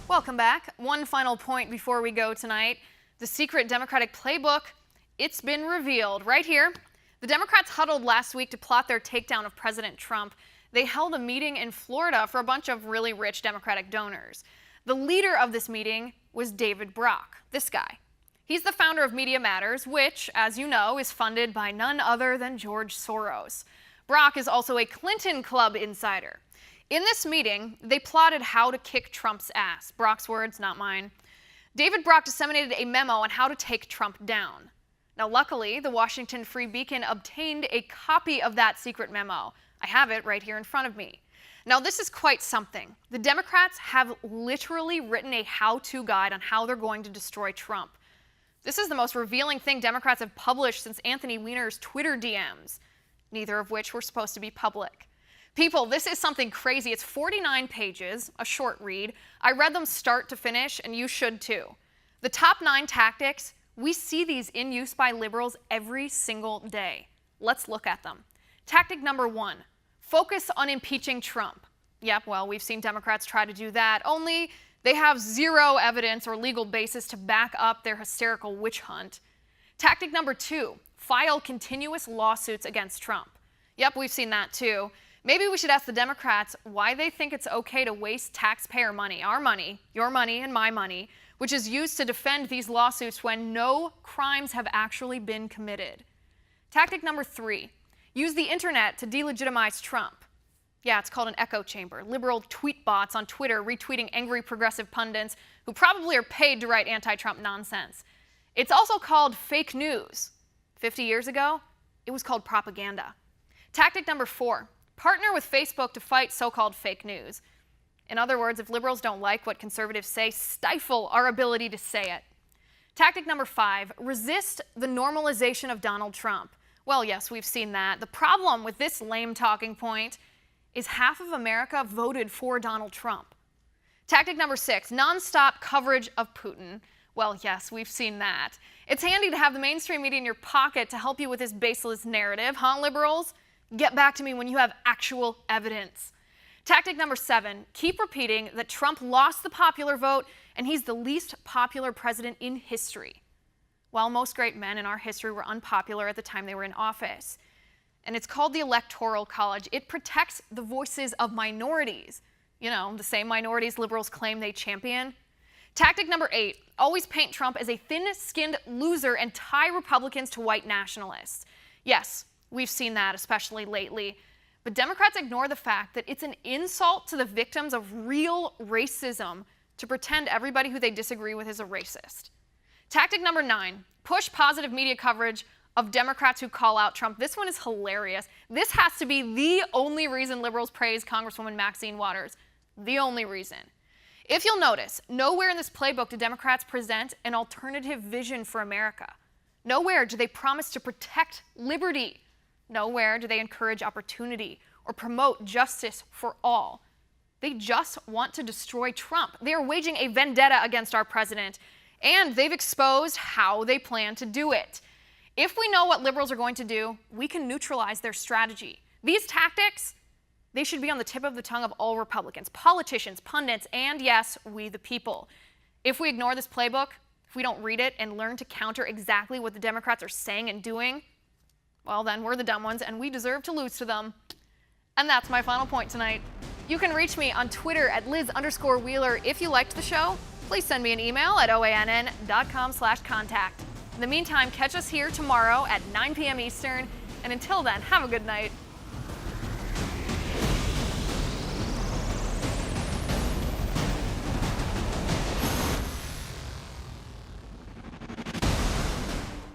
Welcome back. One final point before we go tonight. The secret Democratic playbook, it's been revealed right here. The Democrats huddled last week to plot their takedown of President Trump. They held a meeting in Florida for a bunch of really rich Democratic donors. The leader of this meeting was David Brock, this guy. He's the founder of Media Matters, which, as you know, is funded by none other than George Soros. Brock is also a Clinton Club insider. In this meeting, they plotted how to kick Trump's ass. Brock's words, not mine. David Brock disseminated a memo on how to take Trump down. Now, luckily, the Washington Free Beacon obtained a copy of that secret memo. I have it right here in front of me. Now, this is quite something. The Democrats have literally written a how-to guide on how they're going to destroy Trump. This is the most revealing thing Democrats have published since Anthony Weiner's Twitter DMs, neither of which were supposed to be public. People, this is something crazy. It's 49 pages, a short read. I read them start to finish, and you should too. The top 9 tactics, we see these in use by liberals every single day. Let's look at them. Tactic number 1, focus on impeaching Trump. Yep, well, we've seen Democrats try to do that, only they have zero evidence or legal basis to back up their hysterical witch hunt. Tactic number 2, file continuous lawsuits against Trump. Yep, we've seen that too. Maybe we should ask the Democrats why they think it's okay to waste taxpayer money, our money, your money, and my money, which is used to defend these lawsuits when no crimes have actually been committed. Tactic number 3, use the internet to delegitimize Trump. Yeah, it's called an echo chamber. Liberal tweet bots on Twitter retweeting angry progressive pundits who probably are paid to write anti-Trump nonsense. It's also called fake news. 50 years ago, it was called propaganda. Tactic number 4, partner with Facebook to fight so-called fake news. In other words, if liberals don't like what conservatives say, stifle our ability to say it. Tactic number 5, resist the normalization of Donald Trump. Well, yes, we've seen that. The problem with this lame talking point is half of America voted for Donald Trump. Tactic number 6, nonstop coverage of Putin. Well, yes, we've seen that. It's handy to have the mainstream media in your pocket to help you with this baseless narrative, huh, liberals? Get back to me when you have actual evidence. Tactic number 7, keep repeating that Trump lost the popular vote and he's the least popular president in history. While most great men in our history were unpopular at the time they were in office. And it's called the Electoral College. It protects the voices of minorities. You know, the same minorities liberals claim they champion. Tactic number 8, always paint Trump as a thin-skinned loser and tie Republicans to white nationalists. Yes, we've seen that, especially lately. But Democrats ignore the fact that it's an insult to the victims of real racism to pretend everybody who they disagree with is a racist. Tactic number 9, push positive media coverage of Democrats who call out Trump. This one is hilarious. This has to be the only reason liberals praise Congresswoman Maxine Waters. The only reason. If you'll notice, nowhere in this playbook do Democrats present an alternative vision for America. Nowhere do they promise to protect liberty. Nowhere do they encourage opportunity or promote justice for all. They just want to destroy Trump. They are waging a vendetta against our president, and they've exposed how they plan to do it. If we know what liberals are going to do, we can neutralize their strategy. These tactics, they should be on the tip of the tongue of all Republicans, politicians, pundits, and yes, we the people. If we ignore this playbook, if we don't read it and learn to counter exactly what the Democrats are saying and doing, well, then we're the dumb ones, and we deserve to lose to them. And that's my final point tonight. You can reach me on Twitter at Liz_Wheeler. If you liked the show, please send me an email at oann.com/contact. In the meantime, catch us here tomorrow at 9 p.m. Eastern. And until then, have a good night.